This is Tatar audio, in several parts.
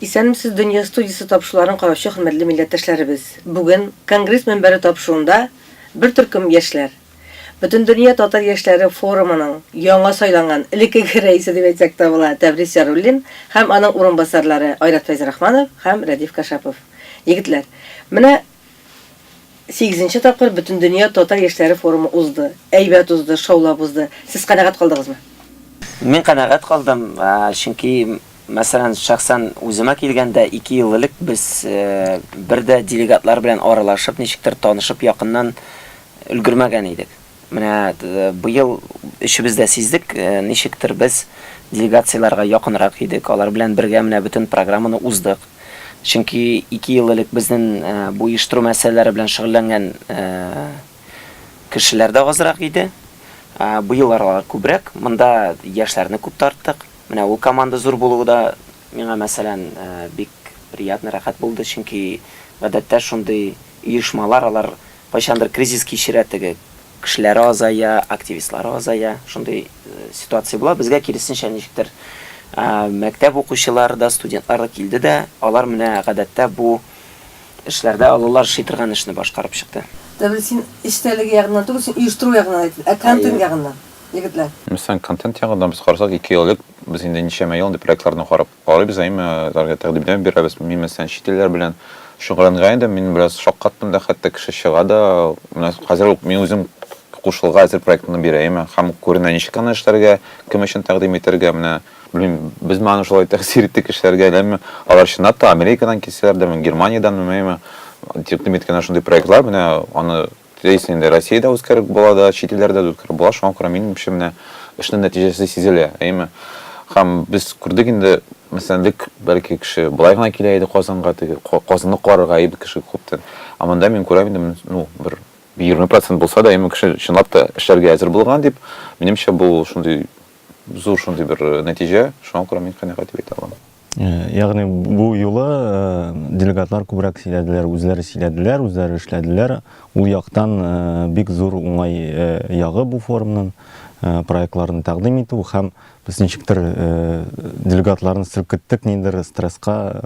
Исәнмесез Дөнья студиясы тапшыруларын караучы хөрмәтле милләттәшләребез. Бүген Конгресс мөнбәре тапшыруында бер төркем яшьләр Бөтен дөнья татар яшьләре форумының яңа сайланган элеккеге рәисе дип әйтсәк тә була Тәбрис Яруллин һәм аның урынбасарлары Айрат Фәйзрахманов һәм Радиф Кашапов. Егетләр, менә 8нче тапкыр Бөтен дөнья татар яшьләре форумы узды. Әйбәт узды, шаулап узды. Сез канәгать калдыгызмы? Мин канәгать калдым, чөнки мәсәлән, шәхсән үземә килгәндә 2 ел элек без бердә делегатлар белән аралашып, ничектер танышып, якыннан өлгермәгән идек. Менә быел эшебездә сиздек, ничектер без делегацияларга якынрак идек, алар белән бергә менә бөтен программаны уздык. Чөнки 2 ел элек безнең бу оештыру мәсьәләләре белән шөгыльләнгән кешеләр дә азрак иде. Быел алар күбрәк, монда яшьләрне күп тарттык. Менә ул команда зур булуы да миңа мәсәлән бик приятный, рәхәт булды, чөнки гадәттә шундый оешмалар алар кайчандыр кризис кичерә, теге кешеләре азая, активистлары азая, шундый ситуация була. Безгә киресенчә ничектер мәктәп укучылары да, студентлар да килде дә, алар менә гадәттә бу эшләрдә алалар шайтырган эшне башкарып чыкты. Тәбрис, син эштәлеге ягыннан түгел, син оештыру ягыннан әйт, контент ягыннан. Егетләр. Мәсәлән, контент ягыннан biz карасак 2 ел элек без инде ничәмә ел проектларны карап карыйбыз, зарга тәкъдимләр бирәбез. Мин мәсәлән чит белән шөгыльләнгән идем, мин бераз шаккаттым да, хәтта кеше чыга да, менә хәзер ук мин үзем кушылга әзер проектны бирәм, һәм күренә ничек аны эшләргә, кем өчен тәкъдим итәргә, менә белмим, без моны шулай тәэсир иттек кешеләргә, ләмме алар чынлап та Америкадан килсәләр дә, Германиядән, белмим, тәкъдим иткән шундый проектлар, менә аны тәэсирендә Россиядә үзгәреп була да, чит илләрдә үзгәреп була, шуңа күрә минем менә эшнең нәтиҗәсе сизелә, әйме. Һәм без күрдек инде, мәсәлән, бәлки кеше булай гына килә иде Казанга, Казанны карарга иде кеше күптән. Аманда мин күрәм инде, бер 20% булса да, кеше чынлап та эшләргә әзер булган дип, минемчә бу шундый зур шундый бер нәтиҗә, шуңа күрә мин канәгать дип әйтә алам. Ягъни бу юлы делегатлар күбрәк сөйләделәр, үзләре эшләделәр. Ул яктан бик зур уңай ягы бу форумның проектларын тәкъдим итү һәм без ничектер делегатларны селкеттек, ниндер стресска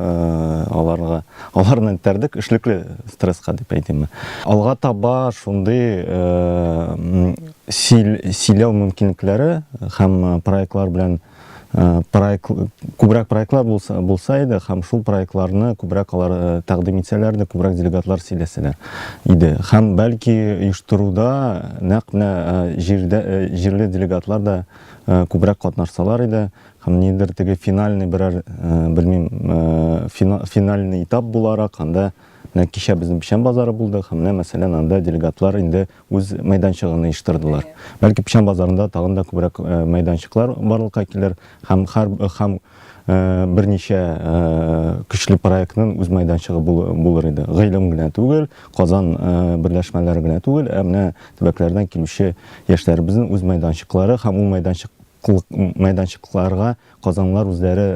аларны итердек, эшлекле стресска дип әйтәм. Алга таба шундый сөйләү мөмкинлекләре һәм проектлар белән күбрәк проектлар булса иде, һәм шул проектларны күбрәк алар тәкъдим итсәләр дә, күбрәк делегатлар сөйләсәләр иде. Һәм бәлки оештыруда нәкъ җирле делегатлар да күбрәк катнашсалар иде, һәм ниндер теге финальный берәр, белмим, финальный этап буларак, анда кичә безнең Печән базары булды, һәм мәсәлән анда делегатлар инде үз мәйданчыгын оештырдылар. Бәлки Печән базарында тагын да күбрәк мәйданчыклар барлыкка килер, һәм берничә көчле проектның үз мәйданчыгы булыр иде. Гыйлем генә түгел, Казан берләшмәләре генә түгел, менә төбәкләрдән килүче яшьләребезнең үз мәйданчыклары һәм ул мәйданчыкларга Казанлар үзләре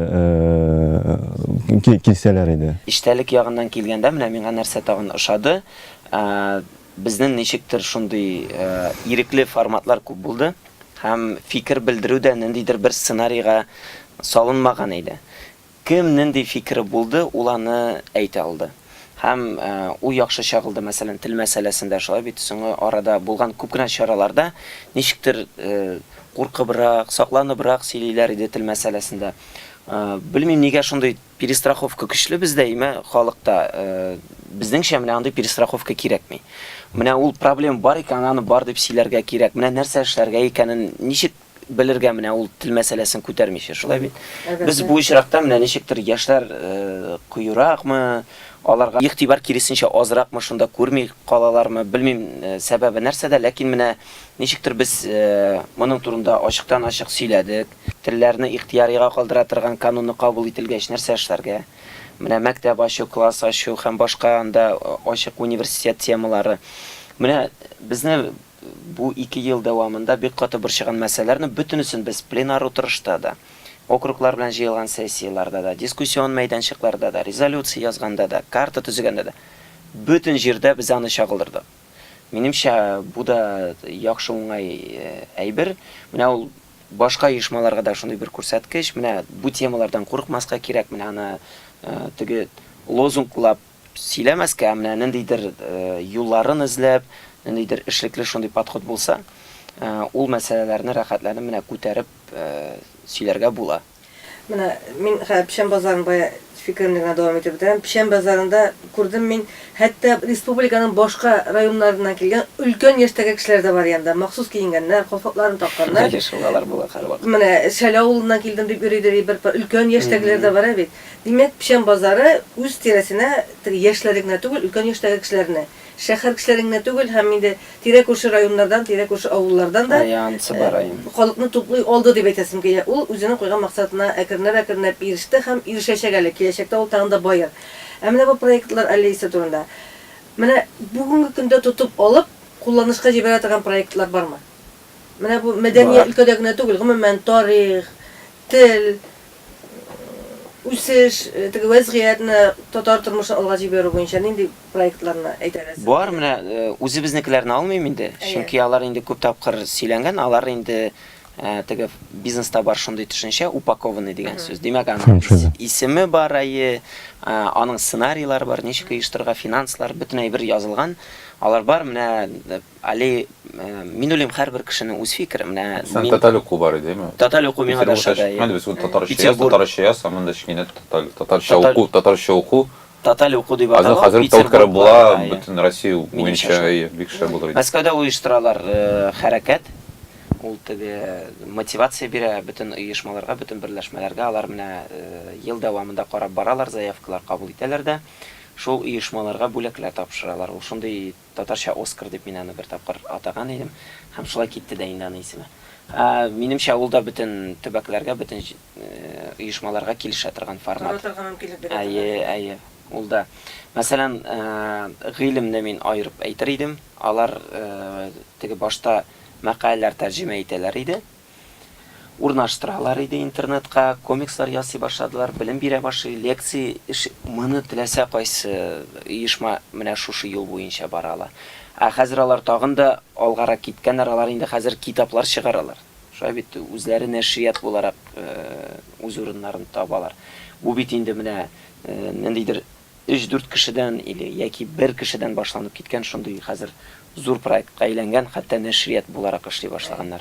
килсәләр иде. Иштәлек ягыннан килгәндә менә миңа нәрсә тагын ошады. Безнең ничектер шундый ирекле форматлар күп булды һәм фикер белдерүдә ниндидер бер сценарийга салынмаган иде. Кем нинди фикере булды, ул аны әйтә алды. Һәм ул яхшы чагылды, мәсәлән, тел мәсьәләсендә шулай бит, соңгы арада булган күп кенә чараларда ничектер куркыбрак, сакланыбрак сөйлиләр иде тел мәсьәләсендә. Белмим, нигә шундый перестраховка көчле бездә, халыкта. Безнеңчә менә андый перестраховка кирәкми. Менә ул проблема бар икән, аны бар дип сөйләргә кирәк. Менә нәрсә эшләргә икәнен ничек белергә, менә ул тел мәсьәләсен күтәрмичә, шулай бит. Без бу очракта менә ничектер яшьләр кыюракмы, аларга игътибар киресенчә азракмы, шунда күрми калалармы, белмим сәбәбе нәрсәдә, ләкин менә ничектер без моның турында ачыктан-ачык сөйләдек. Телләрне ихтиярыга калдыра торган канунны кабул ителгәч нәрсә эшләргә. Менә мәктәп ачу, класс ачу һәм башка анда ачык университет темалары. Менә безне бу 2 ел дәвамында бик каты борчыган мәсьәләләрне бөтенесен без пленар утырышта да, округлар белән җыелган сессияларда да, дискуссион мәйданчыкларда да, резолюция язганда да, карта төзегәндә дә, бөтен җирдә без аны чагылдырдык. Минемчә, бу да яхшы уңай әйбер. Менә ул башка оешмаларга да шундый бер күрсәткеч, менә бу темалардан курыкмаска кирәк, менә аны теге лозунглап сөйләмәскә, менә ниндидер юлларын эзләп, ниндидер эшлекле шундый подход булса, ул мәсьәләләрне рәхәтләнеп менә күтәреп сөйләргә була. Менә мин Пишән базарын бая фикеремне генә дәвам итеп бетерәм. Пишән базарында күрдем мин, хәтта республиканың башка районнарыннан килгән өлкән яшьтәге кешеләр дә бар янда. Махсус киенгәннәр, калфакларын такканнар. Шулар була һәрвакыт. Менә Шәле авылыннан килдем дип йөридер, бер өлкән яшьтәгеләр дә бар бит. Димәк, Пишән базары үз тирәсенә яшьләр генә түгел, өлкән яшьтәге кешеләрне, шәһәр кешеләренә түгел, һәм инде тирә-күрше районнардан, тирә-күрше авыллардан да Янсы барайым. халыкны туплый алды дип әйтәсем килә. Ул үзенең куйган максатына әкренләп иреште һәм ирешәчәк әле. Киләчәктә ул тагын да байыр. Ә менә бу проектлар әле турында. Менә бүгенге көндә тотып алып, кулланышка җибәрә торган проектлар бармы? Менә бу мәдәни өлкәдә генә түгел, гомумән тарих, тел, үсеш, теге вазгыятны татар тормышын алга җибәрү буенча нинди проектларны әйтәләрсез? Бар менә үзебезнекеләрне алмыйм инде. Чөнки алар инде күп тапкыр сөйләнгән, алар инде теге бизнеста бар шундый төшенчә, упакованный дигән сүз. Димәк, аның исеме бар, аның сценарийлары бар, ничек оештырырга, финанслар, бөтен әйбер язылган. Алар бар, менә али мин уйлыйм, һәрбер кешенең үз фикере. Менә Sen Tatar уку бар иде, mi? Tatar уку миңа да шәдә. Мен без татарча ясам, монда кичкене татарча уку. Татар уку дип Азыр аталган. хәзер Талкара була, бөтен Россия буенча бик шәп булыр иде. Мәскәүдә оештыралар хәрәкәт. Ул теге мотивация бирә бөтен оешмаларга, бөтен берләшмәләргә. Алар менә ел дәвамында карап баралар, заявкалар кабул итәләр дә. Шул оешмаларга бүләкләр тапшыралар. Ул шундый татарча Оскар дип мин аны бер тапкыр атаган идем. Һәм шулай китте дә инде аны исеме. Минемчә, ул да бөтен төбәкләргә, бөтен оешмаларга килешә торган формат. Әйе. Ул да. Мәсәлән, гыйлемне мин айырып әйтер идем. Алар теге башта мәкаләләр тәрҗемә итәләр иде. Урнаштыралар иде интернетка, комикслар ясый башладылар, белем бирә башлый, лекция, моны теләсә кайсы оешма менә шушы юл буенча баралар. Хәзер алар тагын да алгарак киткәннәр, алар инде хәзер китаплар чыгаралар. Шулай бит үзләре нәшрият буларак үз урыннарын табалар. Бу бит инде менә ниндидер 3-4 кешедән или яки 1 кешедән башланып киткән шундый хәзер зур проектка әйләнгән, хәтта нәшрият буларак эшли башлаганнар.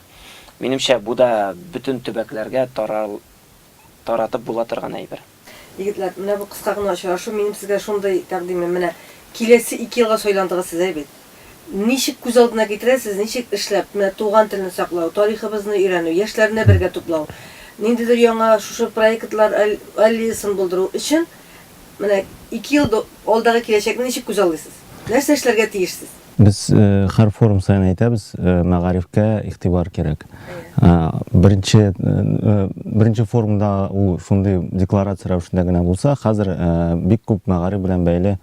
Минемчә, бу да бөтен төбәкләргә таратып була торган әйбер. Егетләр, менә бу кыска гына очрашу минем сезгә шундый тәкъдимем. Менә киләсе 2 елга сайландыгыз сез бит. Ничек күз алдына китерәсез, ничек эшләп, менә туган телне саклау, тарихыбызны өйрәнү, яшьләрне бергә туплау, ниндидер яңа шушы проектлар аллеясын булдыру өчен менә 2 ел алдагы киләчәкне ничек күз алдыйсыз? Нәрсә эшләргә тиешсез? Без һәр форум сайын әйтәбез, мәгарифкә игътибар кирәк. Беренче форумда ул шундый декларация рәвешендә генә булса, хәзер бик күп мәгариф белән бәйле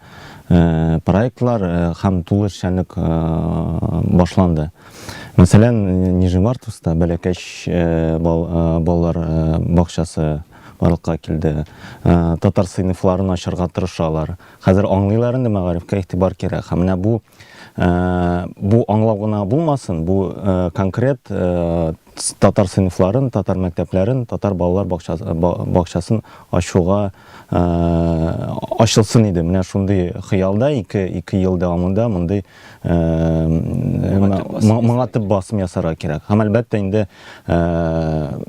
проектлар һәм тулы эшчәнлек башланды. Мәсәлән, Нижневартовскта бәләкәч балалар бакчасы барлыкка килде. Татар сыйныфларын ачарга тырышалар. Хәзер аңлыйлар инде мәгарифкә игътибар кирәк. Һәм менә бу аңлау гына булмасын, бу конкрет татар сыйныфларын, татар мәктәпләрен, татар балалар бакчасын ачуга ачылсын иде. Менә шундый хыялда 2 ел дәвамында мондай моңа төп басым ясарга кирәк. Һәм әлбәттә инде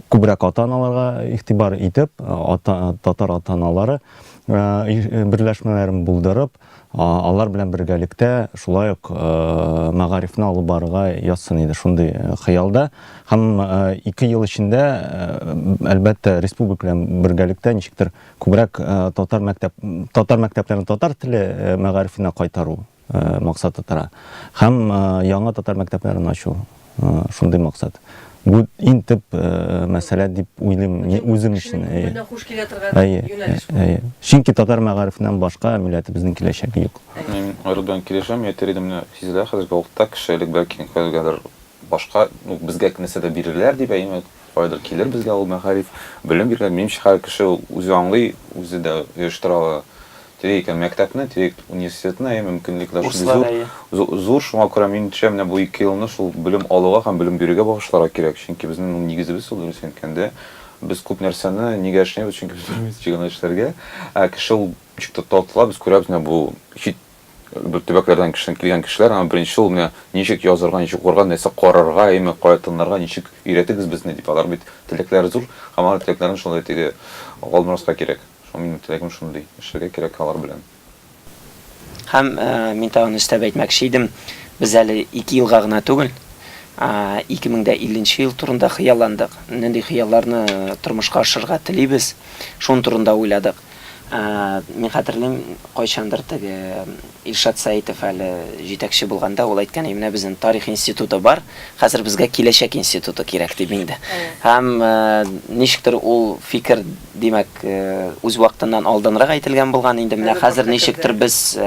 күбрәк ата-аналарга игътибар итеп, татар ата-аналары берләшмәләрен булдырып, алар белән бергәлектә шулай ук мәгарифне алып барырга язсын иде шундый хыялда. Һәм 2 ел эчендә әлбәттә республика белән бергәлектә ничектер күбрәк татар мәктәпләрен татар теле мәгарифенә кайтару максаты тора. Һәм яңа татар мәктәпләрен ачу шундый максат. Бу иң төп мәсьәлә дип уйлыйм үзем өчен. Менә хуш килә торган юнәлеш. Чөнки татар мәгарифеннән башка милләтебезнең киләчәге юк. Мин аерылдан килешәм, әйтердем менә сизелә хәзерге вакытта кешелек бәлки кайгылар башка, безгә кенәсә дә бирерләр дип әйтәм. Кайдыр килер безгә ул мәгариф, белем биргән. Минемчә, һәр кеше үзе аңлый, үзе дә оештыра. Тирәк мәктәпне, тирәк университетны, мөмкинлекләр зур. Шуңа күрә минемчә, менә бу 2 елны шул белем алуга һәм белем бирүгә багышларга кирәк. Чөнки безнең нигезебез ул дөрес әйткәндә Без күп нәрсәне нигә эшләмибез, чөнки без белмибез чыган эшләргә. Кеше ул ничек татыла, без күрәбез менә бу чит бер төбәкләрдән килгән кешеләр, һәм беренче ул менә ничек язарга, ничек укырга, нәрсә карарга, әйме кая тынырга, ничек өйрәтегез безне дип алар бит телекләре зур, һәм алар телекләрен шундай теге алмаска кирәк. Шуның минем теләгем шундый, эшләргә кирәк алар белән. Һәм мин тагын өстәп әйтмәкче идем, без әле 2 елга гына түгел, 2050 ел турында хыялландык. Нинди хыялларны тормышка ашырга телибез, шуның турында уйладык. Мин хәтерлим, кайчандыр теге Илшат Саитов әле җитәкче булганда ул әйткән, менә безнең тарих институты бар, хәзер безгә киләчәк институты кирәк дип инде. Һәм ничектер ул фикер, димәк, үз вакытыннан алданрак әйтелгән булган инде. Менә хәзер ничектер без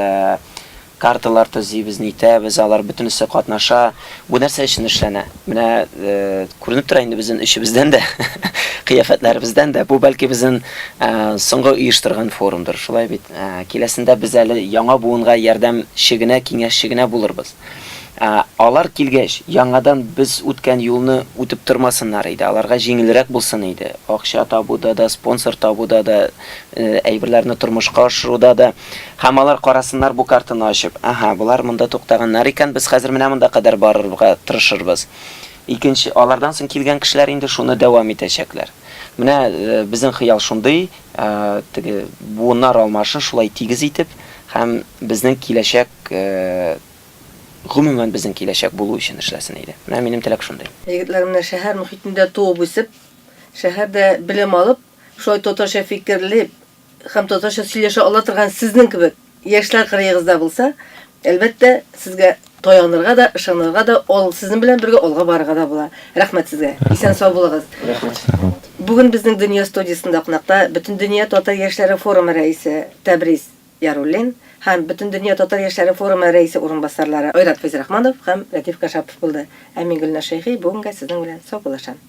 карталар төзибез, нитәбез, алар бөтенесе катнаша. Бу нәрсә өчен эшләнә. Менә күренеп тора инде безнең эшебездән дә, кыяфәтләребездән дә. Бу бәлки безнең соңгы оештырган форумдыр. Шулай бит. Киләсендә без әле яңа буынга ярдәмче киңәшче булырбыз. Алар килгәч, яңадан без үткән юлны үтеп тормасыннар иде. Аларга җиңелрәк булсын иде. Акча табуда да, спонсор табуда да, әйберләрне тормышка ашыруда да. Һәм алар карасыннар бу картаны ачып, булар монда туктаганнар икән, без хәзер менә монда кадәр барырга тырышырбыз. Икенче, алардан соң килгән кешеләр инде шуны дәвам итәчәкләр. Менә безнең хыял шундый, теге буыннар алмашын шулай тигез итеп, һәм безнең киләчәк гомумән безнең киләчәк булу өчен эшләсен иде. Менә минем теләк шундый. Егетләр менә шәһәр мөхитендә туып үсеп, шәһәрдә белем алып, шулай татарча фикерле һәм татарча сөйләшә ала торган сезнең кебек яшьләр кырыегызда булса, әлбәттә сезгә таянырга да, ышанырга да, сезнең белән бергә алга барырга да була. Рәхмәт сезгә. Исән сау булыгыз. Рәхмәт. Бүген безнең дөнья студиясында кунакта Бөтен дөнья татар яшьләре форумы рәисе Тәбриз Яруллин һәм Бөтен дөнья татар яшьләре форумы рәисе урынбасарлары Айрат Фәйзрахманов һәм Латиф Кашапов булды. Ә мин Гөлнар Шәйхи бүгенгә сезнең белән саубуллашам.